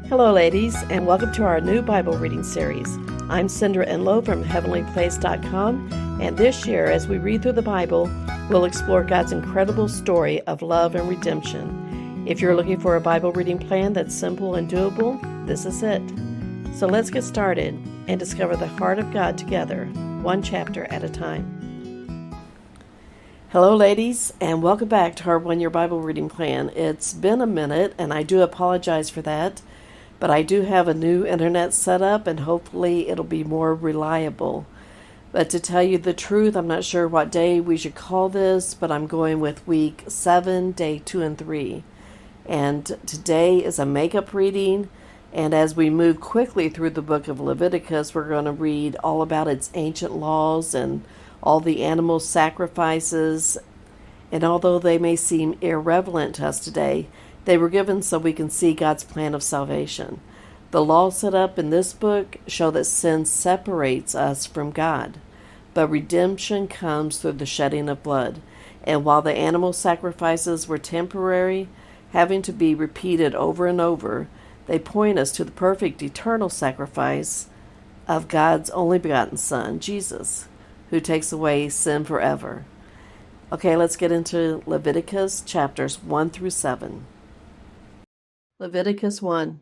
Hello, ladies, and welcome to our new Bible reading series. I'm Cindra Enlow from HeavenlyPlace.com, and this year, as we read through the Bible, we'll explore God's incredible story of love and redemption. If you're looking for a Bible reading plan that's simple and doable, this is it. So let's get started and discover the heart of God together, one chapter at a time. Hello, ladies, and welcome back to our one-year Bible reading plan. It's been a minute, and I do apologize for that. But I do have a new internet set up, and hopefully it'll be more reliable. But to tell you the truth, I'm not sure what day we should call this, but I'm going with week 7, day 2 and 3. And today is a makeup reading, and as we move quickly through the book of Leviticus, we're going to read all about its ancient laws and all the animal sacrifices. And although they may seem irrelevant to us today, they were given so we can see God's plan of salvation. The laws set up in this book show that sin separates us from God, but redemption comes through the shedding of blood. And while the animal sacrifices were temporary, having to be repeated over and over, they point us to the perfect eternal sacrifice of God's only begotten Son, Jesus, who takes away sin forever. Okay, let's get into Leviticus chapters 1 through 7. Leviticus 1.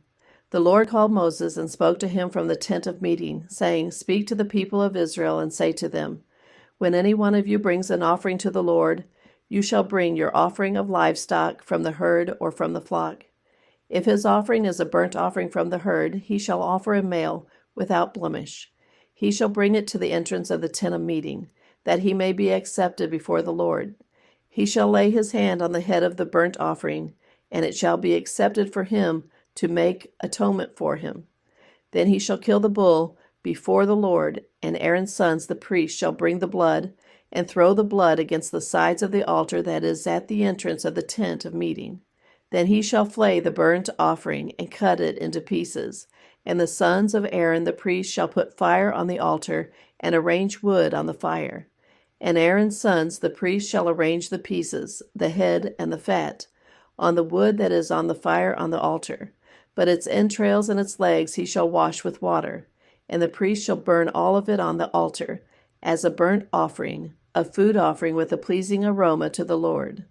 The Lord called Moses and spoke to him from the tent of meeting, saying, Speak to the people of Israel and say to them, When any one of you brings an offering to the Lord, you shall bring your offering of livestock from the herd or from the flock. If his offering is a burnt offering from the herd, he shall offer a male without blemish. He shall bring it to the entrance of the tent of meeting, that he may be accepted before the Lord. He shall lay his hand on the head of the burnt offering, and it shall be accepted for him to make atonement for him. Then he shall kill the bull before the Lord, and Aaron's sons the priests shall bring the blood, and throw the blood against the sides of the altar that is at the entrance of the tent of meeting. Then he shall flay the burnt offering, and cut it into pieces. And the sons of Aaron the priest shall put fire on the altar, and arrange wood on the fire. And Aaron's sons the priests shall arrange the pieces, the head and the fat, on the wood that is on the fire on the altar. But its entrails and its legs he shall wash with water. And the priest shall burn all of it on the altar, as a burnt offering, a food offering with a pleasing aroma to the Lord.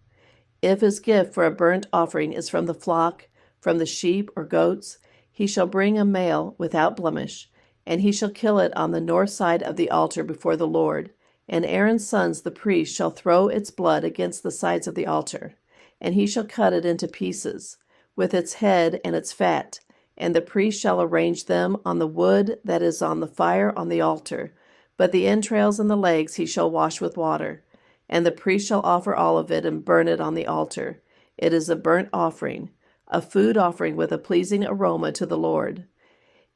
If his gift for a burnt offering is from the flock, from the sheep or goats, he shall bring a male without blemish, and he shall kill it on the north side of the altar before the Lord. And Aaron's sons the priests shall throw its blood against the sides of the altar. And he shall cut it into pieces, with its head and its fat, and the priest shall arrange them on the wood that is on the fire on the altar. But the entrails and the legs he shall wash with water, and the priest shall offer all of it and burn it on the altar. It is a burnt offering, a food offering with a pleasing aroma to the Lord.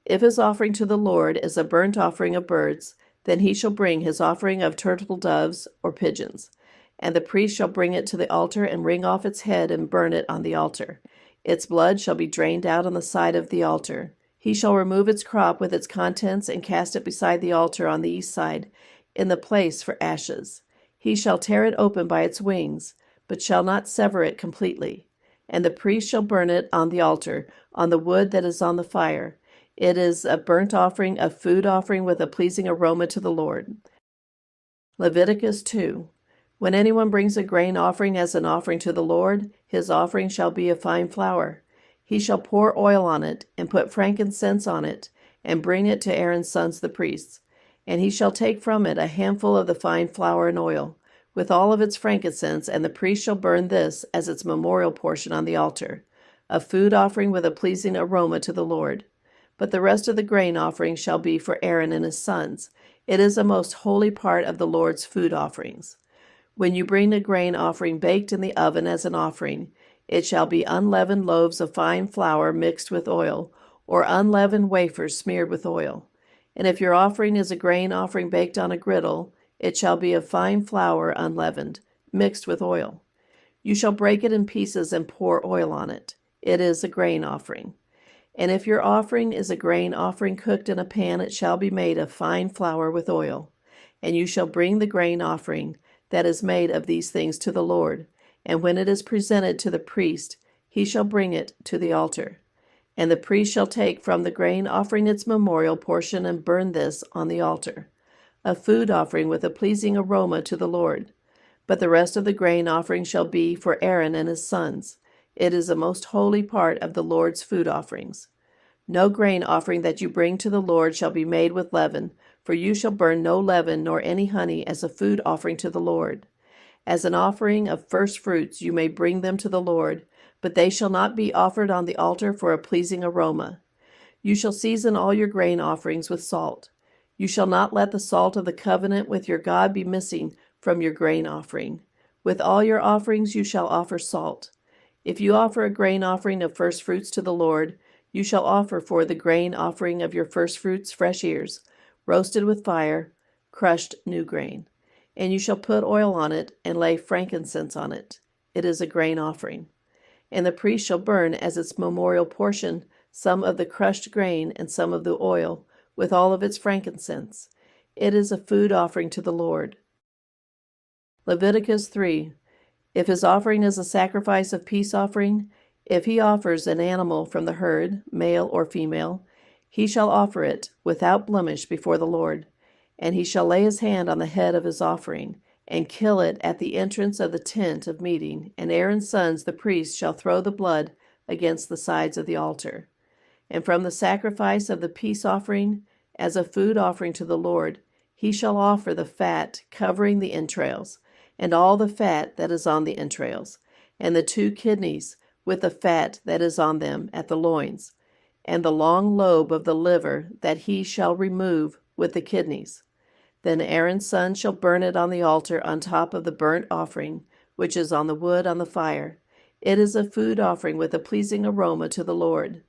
If his offering to the Lord is a burnt offering of birds, then he shall bring his offering of turtle doves or pigeons. And the priest shall bring it to the altar and wring off its head and burn it on the altar. Its blood shall be drained out on the side of the altar. He shall remove its crop with its contents and cast it beside the altar on the east side, in the place for ashes. He shall tear it open by its wings, but shall not sever it completely. And the priest shall burn it on the altar, on the wood that is on the fire. It is a burnt offering, a food offering with a pleasing aroma to the Lord. Leviticus 2. When anyone brings a grain offering as an offering to the Lord, his offering shall be of fine flour. He shall pour oil on it, and put frankincense on it, and bring it to Aaron's sons the priests. And he shall take from it a handful of the fine flour and oil, with all of its frankincense, and the priest shall burn this as its memorial portion on the altar, a food offering with a pleasing aroma to the Lord. But the rest of the grain offering shall be for Aaron and his sons. It is a most holy part of the Lord's food offerings. When you bring a grain offering baked in the oven as an offering, it shall be unleavened loaves of fine flour mixed with oil, or unleavened wafers smeared with oil. And if your offering is a grain offering baked on a griddle, it shall be of fine flour unleavened, mixed with oil. You shall break it in pieces and pour oil on it. It is a grain offering. And if your offering is a grain offering cooked in a pan, it shall be made of fine flour with oil. And you shall bring the grain offering that is made of these things to the Lord, and when it is presented to the priest, he shall bring it to the altar. And the priest shall take from the grain offering its memorial portion and burn this on the altar, a food offering with a pleasing aroma to the Lord. But the rest of the grain offering shall be for Aaron and his sons. It is a most holy part of the Lord's food offerings. No grain offering that you bring to the Lord shall be made with leaven, for you shall burn no leaven nor any honey as a food offering to the Lord. As an offering of first fruits you may bring them to the Lord, but they shall not be offered on the altar for a pleasing aroma. You shall season all your grain offerings with salt. You shall not let the salt of the covenant with your God be missing from your grain offering. With all your offerings you shall offer salt. If you offer a grain offering of first fruits to the Lord, you shall offer for the grain offering of your first fruits fresh ears, roasted with fire, crushed new grain. And you shall put oil on it and lay frankincense on it. It is a grain offering. And the priest shall burn as its memorial portion some of the crushed grain and some of the oil, with all of its frankincense. It is a food offering to the Lord. Leviticus 3. If his offering is a sacrifice of peace offering, if he offers an animal from the herd, male or female, he shall offer it without blemish before the Lord. And he shall lay his hand on the head of his offering, and kill it at the entrance of the tent of meeting, and Aaron's sons the priests shall throw the blood against the sides of the altar. And from the sacrifice of the peace offering, as a food offering to the Lord, he shall offer the fat covering the entrails, and all the fat that is on the entrails, and the 2 kidneys with the fat that is on them at the loins, and the long lobe of the liver that he shall remove with the kidneys. Then Aaron's son shall burn it on the altar on top of the burnt offering, which is on the wood on the fire. It is a food offering with a pleasing aroma to the Lord.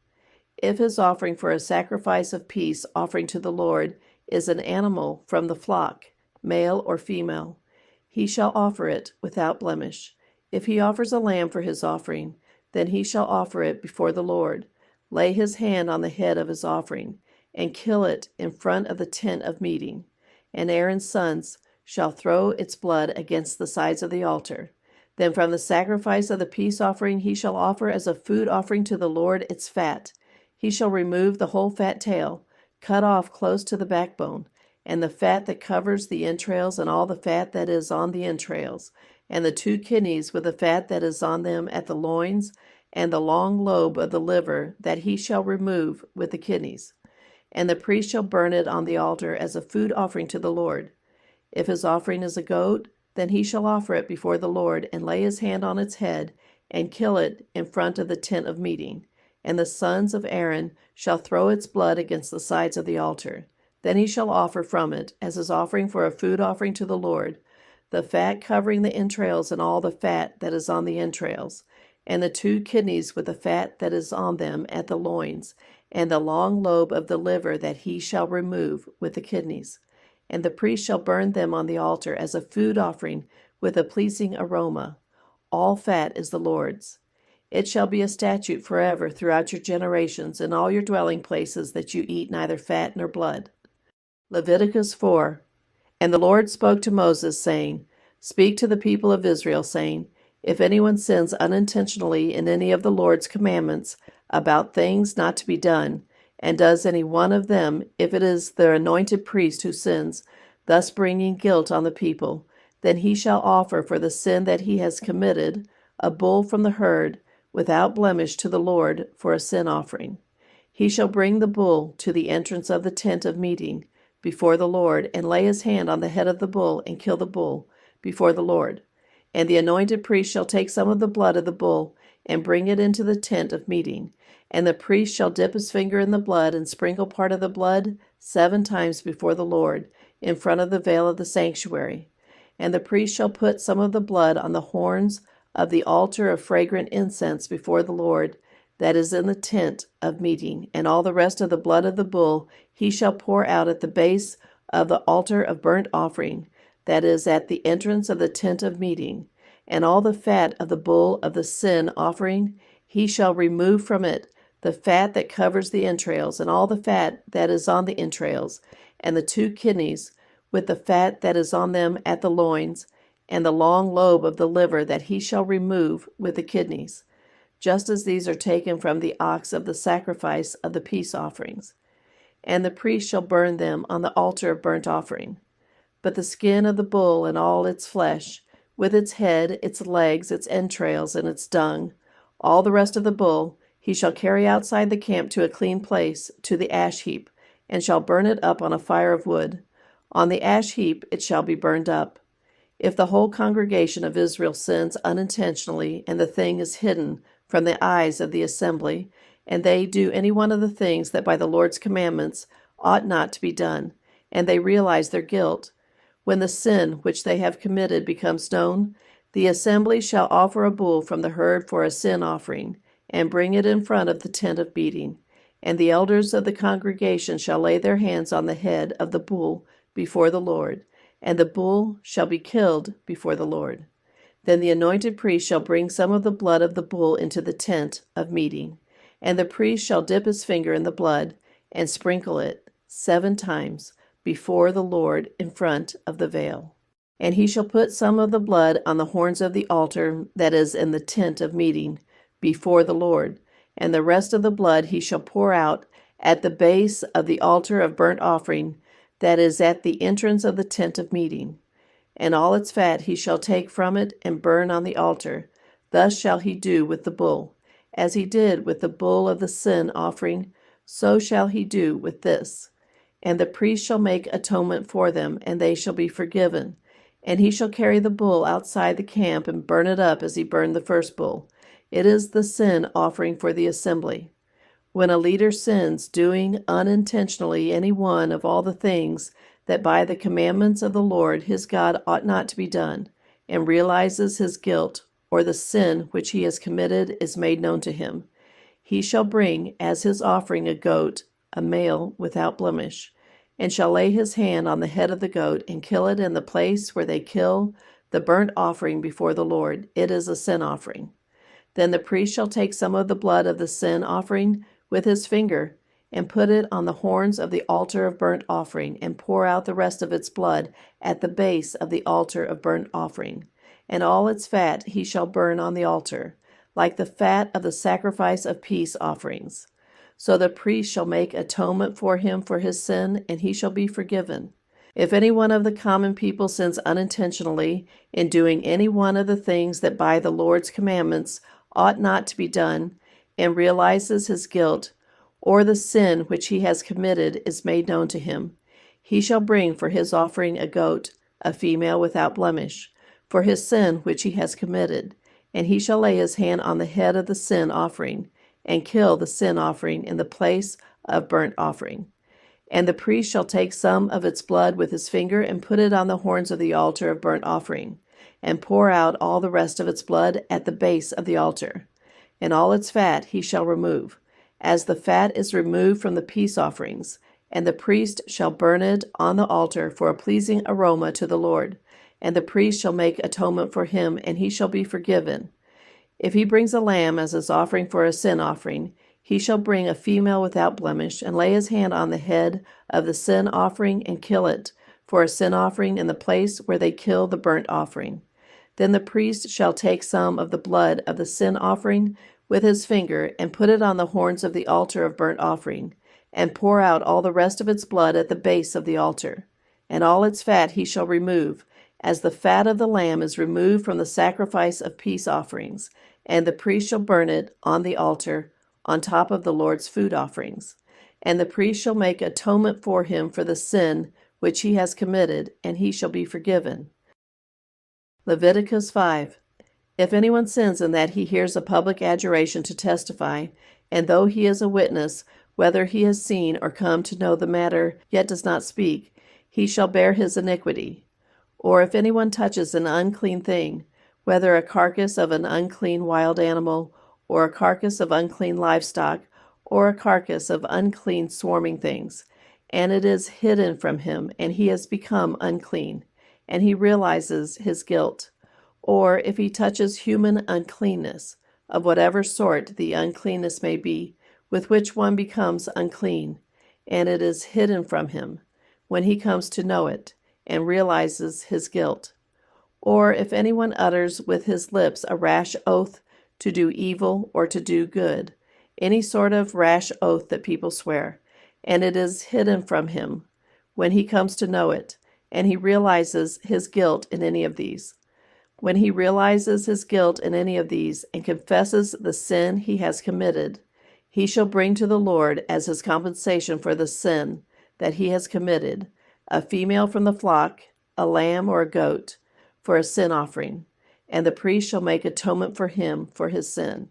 If his offering for a sacrifice of peace offering to the Lord is an animal from the flock, male or female, he shall offer it without blemish. If he offers a lamb for his offering, then he shall offer it before the Lord, lay his hand on the head of his offering, and kill it in front of the tent of meeting. And Aaron's sons shall throw its blood against the sides of the altar. Then from the sacrifice of the peace offering he shall offer as a food offering to the Lord its fat. He shall remove the whole fat tail, cut off close to the backbone, and the fat that covers the entrails, and all the fat that is on the entrails, and the 2 kidneys with the fat that is on them at the loins, and the long lobe of the liver that he shall remove with the kidneys. And the priest shall burn it on the altar as a food offering to the Lord. If his offering is a goat, then he shall offer it before the Lord, and lay his hand on its head, and kill it in front of the tent of meeting. And the sons of Aaron shall throw its blood against the sides of the altar. Then he shall offer from it, as his offering for a food offering to the Lord, the fat covering the entrails and all the fat that is on the entrails, and the 2 kidneys with the fat that is on them at the loins, and the long lobe of the liver that he shall remove with the kidneys. And the priest shall burn them on the altar as a food offering with a pleasing aroma. All fat is the Lord's. It shall be a statute forever throughout your generations in all your dwelling places that you eat neither fat nor blood. Leviticus 4. And the Lord spoke to Moses, saying, Speak to the people of Israel, saying, If anyone sins unintentionally in any of the Lord's commandments about things not to be done, and does any one of them, if it is the anointed priest who sins, thus bringing guilt on the people, then he shall offer for the sin that he has committed a bull from the herd, without blemish to the Lord for a sin offering. He shall bring the bull to the entrance of the tent of meeting before the Lord, and lay his hand on the head of the bull, and kill the bull before the Lord. And the anointed priest shall take some of the blood of the bull, and bring it into the tent of meeting. And the priest shall dip his finger in the blood, and sprinkle part of the blood 7 times before the Lord, in front of the veil of the sanctuary. And the priest shall put some of the blood on the horns of the altar of fragrant incense before the Lord, that is in the tent of meeting, and all the rest of the blood of the bull he shall pour out at the base of the altar of burnt offering, that is at the entrance of the tent of meeting. And all the fat of the bull of the sin offering he shall remove from it, the fat that covers the entrails, and all the fat that is on the entrails, and the 2 kidneys, with the fat that is on them at the loins, and the long lobe of the liver that he shall remove with the kidneys. just as these are taken from the ox of the sacrifice of the peace offerings. And the priest shall burn them on the altar of burnt offering. But the skin of the bull and all its flesh, with its head, its legs, its entrails, and its dung, all the rest of the bull, he shall carry outside the camp to a clean place, to the ash heap, and shall burn it up on a fire of wood. On the ash heap it shall be burned up. If the whole congregation of Israel sins unintentionally, and the thing is hidden from the eyes of the assembly, and they do any one of the things that by the Lord's commandments ought not to be done, and they realize their guilt, when the sin which they have committed becomes known, the assembly shall offer a bull from the herd for a sin offering, and bring it in front of the tent of meeting. And the elders of the congregation shall lay their hands on the head of the bull before the Lord, and the bull shall be killed before the Lord. Then the anointed priest shall bring some of the blood of the bull into the tent of meeting, and the priest shall dip his finger in the blood, and sprinkle it 7 times before the Lord in front of the veil. And he shall put some of the blood on the horns of the altar that is in the tent of meeting before the Lord, and the rest of the blood he shall pour out at the base of the altar of burnt offering that is at the entrance of the tent of meeting. And all its fat he shall take from it and burn on the altar. Thus shall he do with the bull. As he did with the bull of the sin offering, so shall he do with this. And the priest shall make atonement for them, and they shall be forgiven. And he shall carry the bull outside the camp and burn it up as he burned the first bull. It is the sin offering for the assembly. When a leader sins, doing unintentionally any one of all the things that by the commandments of the Lord his God ought not to be done, and realizes his guilt, or the sin which he has committed is made known to him, he shall bring as his offering a goat, a male without blemish, and shall lay his hand on the head of the goat and kill it in the place where they kill the burnt offering before the Lord. It is a sin offering. Then the priest shall take some of the blood of the sin offering with his finger, and put it on the horns of the altar of burnt offering, and pour out the rest of its blood at the base of the altar of burnt offering. And all its fat he shall burn on the altar, like the fat of the sacrifice of peace offerings. So the priest shall make atonement for him for his sin, and he shall be forgiven. If any one of the common people sins unintentionally in doing any one of the things that by the Lord's commandments ought not to be done, and realizes his guilt, or the sin which he has committed is made known to him, he shall bring for his offering a goat, a female without blemish, for his sin which he has committed, and he shall lay his hand on the head of the sin offering, and kill the sin offering in the place of burnt offering. And the priest shall take some of its blood with his finger and put it on the horns of the altar of burnt offering, and pour out all the rest of its blood at the base of the altar. And all its fat he shall remove, as the fat is removed from the peace offerings, and the priest shall burn it on the altar for a pleasing aroma to the Lord. And the priest shall make atonement for him, and he shall be forgiven. If he brings a lamb as his offering for a sin offering, he shall bring a female without blemish, and lay his hand on the head of the sin offering, and kill it for a sin offering in the place where they kill the burnt offering. Then the priest shall take some of the blood of the sin offering with his finger, and put it on the horns of the altar of burnt offering, and pour out all the rest of its blood at the base of the altar. And all its fat he shall remove, as the fat of the lamb is removed from the sacrifice of peace offerings, and the priest shall burn it on the altar on top of the Lord's food offerings. And the priest shall make atonement for him for the sin which he has committed, and he shall be forgiven. Leviticus 5. If anyone sins in that he hears a public adjuration to testify, and though he is a witness, whether he has seen or come to know the matter, yet does not speak, he shall bear his iniquity. Or if anyone touches an unclean thing, whether a carcass of an unclean wild animal, or a carcass of unclean livestock, or a carcass of unclean swarming things, and it is hidden from him, and he has become unclean, and he realizes his guilt, or if he touches human uncleanness, of whatever sort the uncleanness may be, with which one becomes unclean, and it is hidden from him, when he comes to know it, and realizes his guilt, or if anyone utters with his lips a rash oath to do evil, or to do good, any sort of rash oath that people swear, and it is hidden from him when he comes to know it, and he realizes his guilt in any of these. When he realizes his guilt in any of these and confesses the sin he has committed, he shall bring to the Lord as his compensation for the sin that he has committed a female from the flock, a lamb or a goat, for a sin offering, and the priest shall make atonement for him for his sin.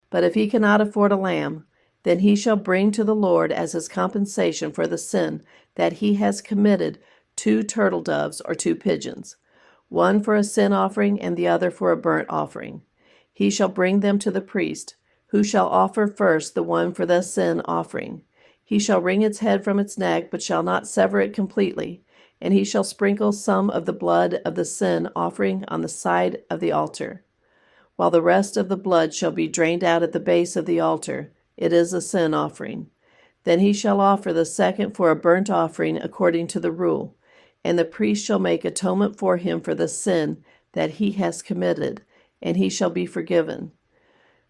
But if he cannot afford a lamb, then he shall bring to the Lord as his compensation for the sin that he has committed 2 turtle doves or 2 pigeons, one for a sin offering and the other for a burnt offering. He shall bring them to the priest, who shall offer first the one for the sin offering. He shall wring its head from its neck, but shall not sever it completely, and he shall sprinkle some of the blood of the sin offering on the side of the altar, while the rest of the blood shall be drained out at the base of the altar. It is a sin offering. Then he shall offer the second for a burnt offering according to the rule, and the priest shall make atonement for him for the sin that he has committed, and he shall be forgiven.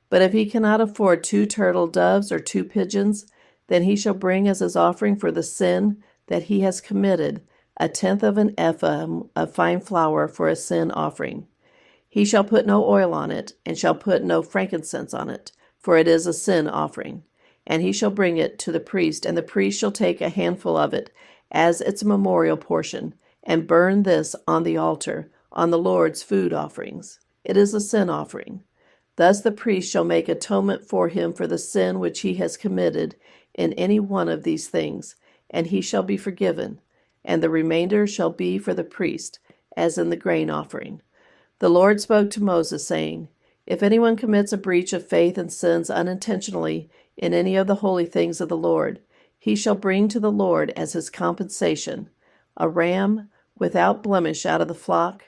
But if he cannot afford 2 turtle doves or 2 pigeons, then he shall bring as his offering for the sin that he has committed 1/10 of an ephah of fine flour for a sin offering. He shall put no oil on it, and shall put no frankincense on it, for it is a sin offering. And he shall bring it to the priest, and the priest shall take a handful of it as its memorial portion, and burn this on the altar, on the Lord's food offerings. It is a sin offering. Thus the priest shall make atonement for him for the sin which he has committed in any one of these things, and he shall be forgiven, and the remainder shall be for the priest, as in the grain offering. The Lord spoke to Moses, saying, If anyone commits a breach of faith and sins unintentionally in any of the holy things of the Lord, he shall bring to the Lord as his compensation a ram without blemish out of the flock,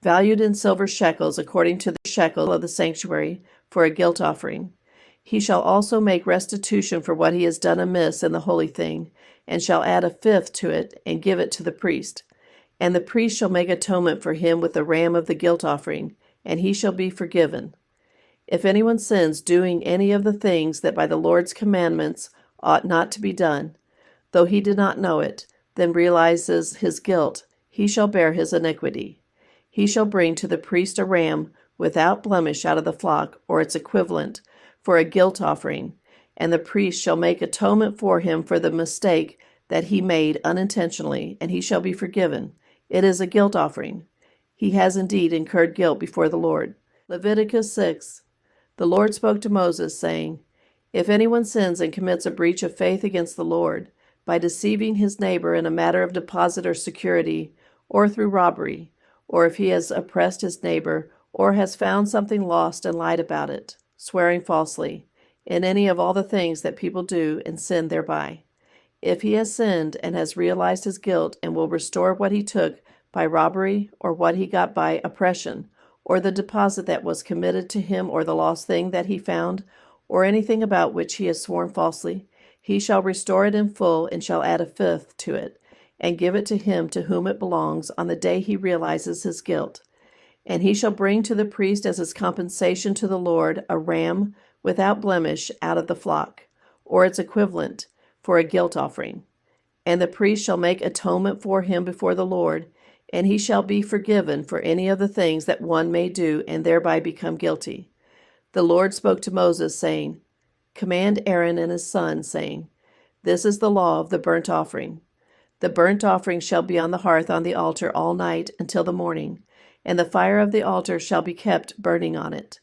valued in silver shekels according to the shekel of the sanctuary, for a guilt offering. He shall also make restitution for what he has done amiss in the holy thing, and shall add 1/5 to it, and give it to the priest. And the priest shall make atonement for him with the ram of the guilt offering, and he shall be forgiven. If anyone sins doing any of the things that by the Lord's commandments ought not to be done, though he did not know it, then realizes his guilt, he shall bear his iniquity. He shall bring to the priest a ram without blemish out of the flock, or its equivalent, for a guilt offering, and the priest shall make atonement for him for the mistake that he made unintentionally, and he shall be forgiven. It is a guilt offering. He has indeed incurred guilt before the Lord. Leviticus 6. The Lord spoke to Moses, saying, If anyone sins and commits a breach of faith against the Lord, by deceiving his neighbor in a matter of deposit or security, or through robbery, or if he has oppressed his neighbor, or has found something lost and lied about it, swearing falsely, in any of all the things that people do and sin thereby. If he has sinned and has realized his guilt and will restore what he took by robbery, or what he got by oppression, or the deposit that was committed to him, or the lost thing that he found, or anything about which he has sworn falsely, he shall restore it in full, and shall add 1/5 to it, and give it to him to whom it belongs on the day he realizes his guilt. And he shall bring to the priest as his compensation to the Lord a ram without blemish out of the flock, or its equivalent, for a guilt offering. And the priest shall make atonement for him before the Lord, and he shall be forgiven for any of the things that one may do and thereby become guilty. The Lord spoke to Moses, saying, Command Aaron and his son, saying, This is the law of the burnt offering. The burnt offering shall be on the hearth on the altar all night until the morning, and the fire of the altar shall be kept burning on it.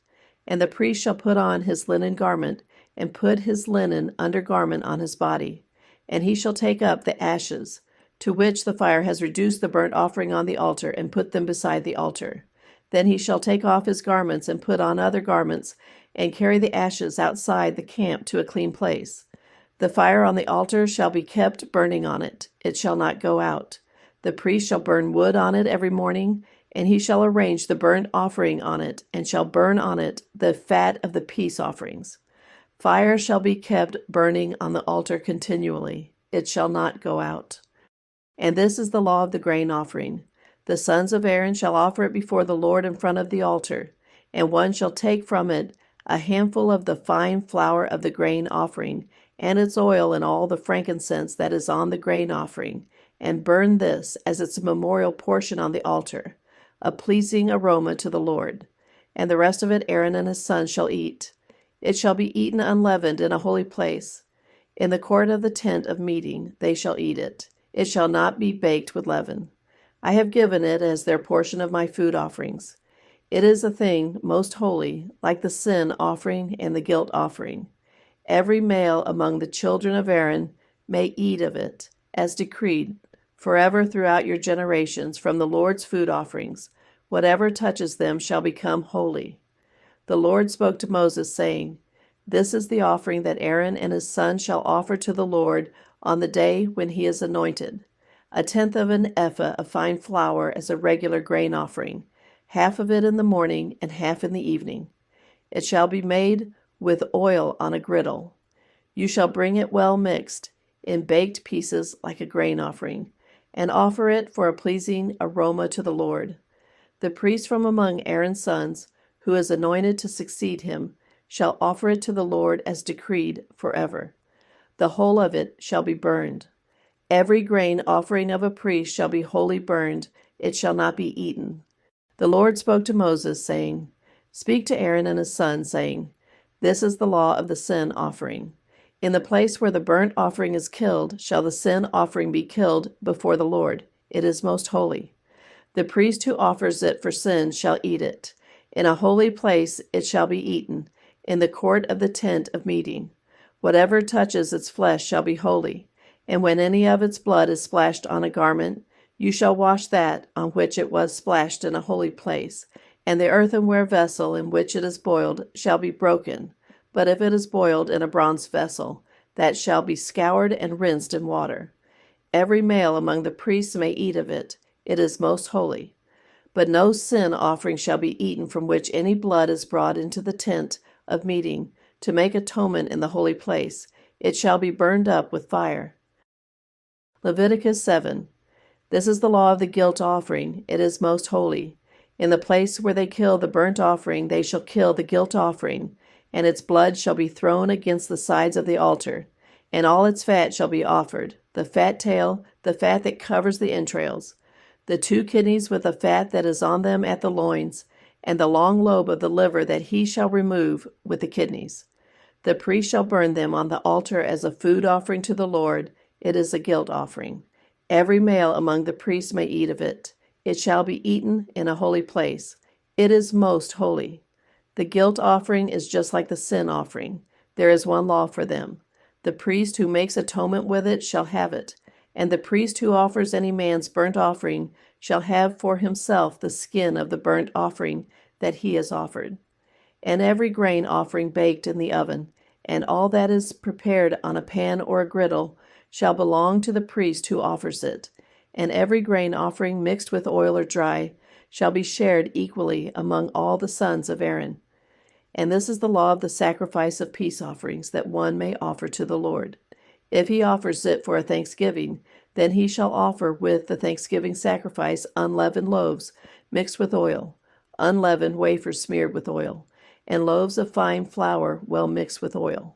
And the priest shall put on his linen garment, and put his linen undergarment on his body, and he shall take up the ashes, to which the fire has reduced the burnt offering on the altar, and put them beside the altar. Then he shall take off his garments, and put on other garments, and carry the ashes outside the camp to a clean place. The fire on the altar shall be kept burning on it. It shall not go out. The priest shall burn wood on it every morning, and he shall arrange the burnt offering on it, and shall burn on it the fat of the peace offerings. Fire shall be kept burning on the altar continually. It shall not go out. And this is the law of the grain offering. The sons of Aaron shall offer it before the Lord in front of the altar, and one shall take from it a handful of the fine flour of the grain offering, and its oil and all the frankincense that is on the grain offering, and burn this as its memorial portion on the altar, a pleasing aroma to the Lord. And the rest of it Aaron and his sons shall eat. It shall be eaten unleavened in a holy place. In the court of the tent of meeting they shall eat it. It shall not be baked with leaven. I have given it as their portion of my food offerings. It is a thing most holy, like the sin offering and the guilt offering. Every male among the children of Aaron may eat of it, as decreed, forever throughout your generations from the Lord's food offerings. Whatever touches them shall become holy. The Lord spoke to Moses, saying, This is the offering that Aaron and his sons shall offer to the Lord on the day when he is anointed. 1/10 of an ephah of fine flour as a regular grain offering, half of it in the morning and half in the evening. It shall be made with oil on a griddle. You shall bring it well mixed, in baked pieces like a grain offering, and offer it for a pleasing aroma to the Lord. The priest from among Aaron's sons, who is anointed to succeed him, shall offer it to the Lord as decreed forever. The whole of it shall be burned. Every grain offering of a priest shall be wholly burned, it shall not be eaten. The Lord spoke to Moses, saying, Speak to Aaron and his sons, saying, This is the law of the sin offering. In the place where the burnt offering is killed shall the sin offering be killed before the Lord. It is most holy. The priest who offers it for sin shall eat it. In a holy place it shall be eaten, in the court of the tent of meeting. Whatever touches its flesh shall be holy, and when any of its blood is splashed on a garment, you shall wash that on which it was splashed in a holy place, and the earthenware vessel in which it is boiled shall be broken. But if it is boiled in a bronze vessel, that shall be scoured and rinsed in water. Every male among the priests may eat of it. It is most holy. But no sin offering shall be eaten from which any blood is brought into the tent of meeting to make atonement in the holy place. It shall be burned up with fire. Leviticus 7. This is the law of the guilt offering. It is most holy. In the place where they kill the burnt offering, they shall kill the guilt offering, and its blood shall be thrown against the sides of the altar, and all its fat shall be offered, the fat tail, the fat that covers the entrails, the 2 kidneys with the fat that is on them at the loins, and the long lobe of the liver that he shall remove with the kidneys. The priest shall burn them on the altar as a food offering to the Lord. It is a guilt offering. Every male among the priests may eat of it. It shall be eaten in a holy place. It is most holy. The guilt offering is just like the sin offering. There is one law for them. The priest who makes atonement with it shall have it, and the priest who offers any man's burnt offering shall have for himself the skin of the burnt offering that he has offered. And every grain offering baked in the oven, and all that is prepared on a pan or a griddle, shall belong to the priest who offers it. And every grain offering mixed with oil or dry shall be shared equally among all the sons of Aaron. And this is the law of the sacrifice of peace offerings that one may offer to the Lord. If he offers it for a thanksgiving, then he shall offer with the thanksgiving sacrifice unleavened loaves mixed with oil, unleavened wafers smeared with oil, and loaves of fine flour well mixed with oil.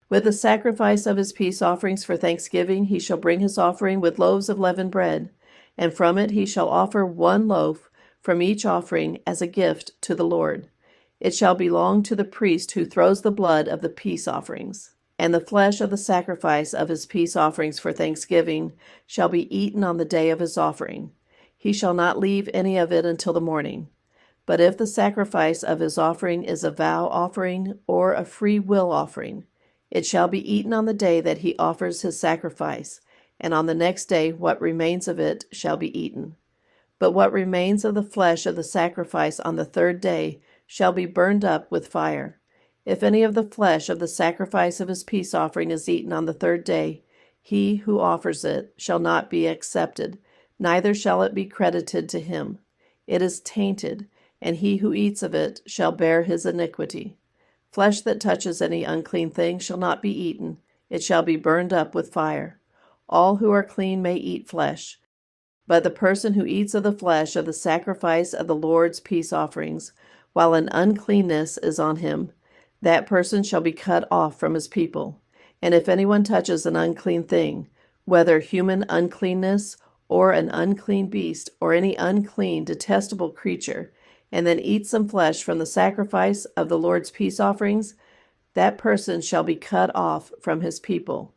With the sacrifice of his peace offerings for thanksgiving he shall bring his offering with loaves of leavened bread, and from it he shall offer 1 loaf from each offering as a gift to the Lord. It shall belong to the priest who throws the blood of the peace offerings. And the flesh of the sacrifice of his peace offerings for thanksgiving shall be eaten on the day of his offering. He shall not leave any of it until the morning. But if the sacrifice of his offering is a vow offering or a free will offering, it shall be eaten on the day that he offers his sacrifice, and on the next day what remains of it shall be eaten. But what remains of the flesh of the sacrifice on the 3rd day shall be burned up with fire. If any of the flesh of the sacrifice of his peace offering is eaten on the 3rd day, he who offers it shall not be accepted, neither shall it be credited to him. It is tainted, and he who eats of it shall bear his iniquity. Flesh that touches any unclean thing shall not be eaten, it shall be burned up with fire. All who are clean may eat flesh, but the person who eats of the flesh of the sacrifice of the Lord's peace offerings, while an uncleanness is on him, that person shall be cut off from his people. And if anyone touches an unclean thing, whether human uncleanness or an unclean beast or any unclean, detestable creature, and then eats some flesh from the sacrifice of the Lord's peace offerings, that person shall be cut off from his people.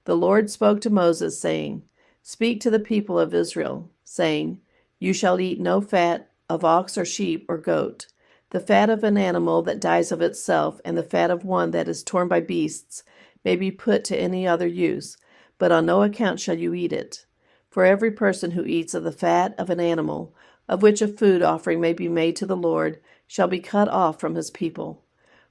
The Lord spoke to Moses, saying, Speak to the people of Israel, saying, You shall eat no fat of ox or sheep or goat. The fat of an animal that dies of itself, and the fat of one that is torn by beasts, may be put to any other use, but on no account shall you eat it. For every person who eats of the fat of an animal, of which a food offering may be made to the Lord, shall be cut off from his people.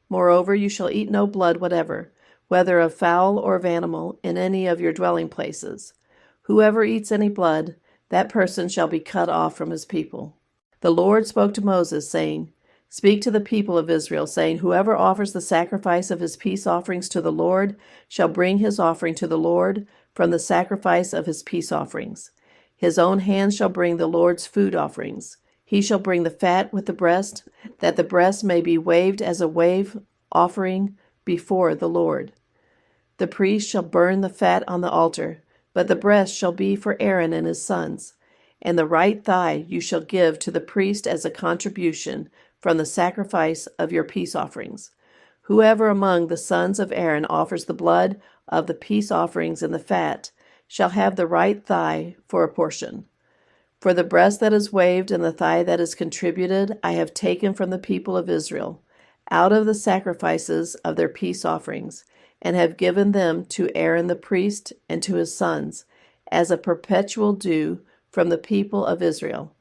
Moreover, you shall eat no blood whatever, whether of fowl or of animal, in any of your dwelling places. Whoever eats any blood, that person shall be cut off from his people. The Lord spoke to Moses, saying, Speak to the people of Israel, saying, Whoever offers the sacrifice of his peace offerings to the Lord shall bring his offering to the Lord from the sacrifice of his peace offerings. His own hands shall bring the Lord's food offerings. He shall bring the fat with the breast, that the breast may be waved as a wave offering before the Lord. The priest shall burn the fat on the altar, but the breast shall be for Aaron and his sons. And the right thigh you shall give to the priest as a contribution from the sacrifice of your peace offerings. Whoever among the sons of Aaron offers the blood of the peace offerings and the fat shall have the right thigh for a portion. For the breast that is waved and the thigh that is contributed I have taken from the people of Israel, out of the sacrifices of their peace offerings, and have given them to Aaron the priest and to his sons, as a perpetual due from the people of Israel.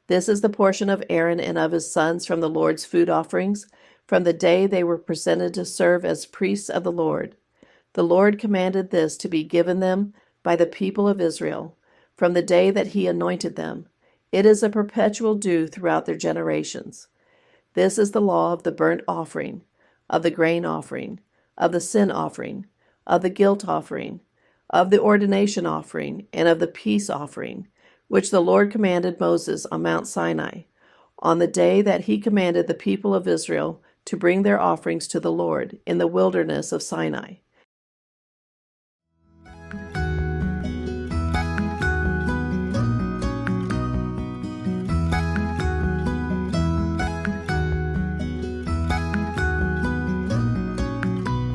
This is the portion of Aaron and of his sons from the Lord's food offerings, from the day they were presented to serve as priests of the Lord. The Lord commanded this to be given them by the people of Israel, from the day that he anointed them. It is a perpetual due throughout their generations. This is the law of the burnt offering, of the grain offering, of the sin offering, of the guilt offering, of the ordination offering, and of the peace offering, which the Lord commanded Moses on Mount Sinai, on the day that he commanded the people of Israel to bring their offerings to the Lord in the wilderness of Sinai.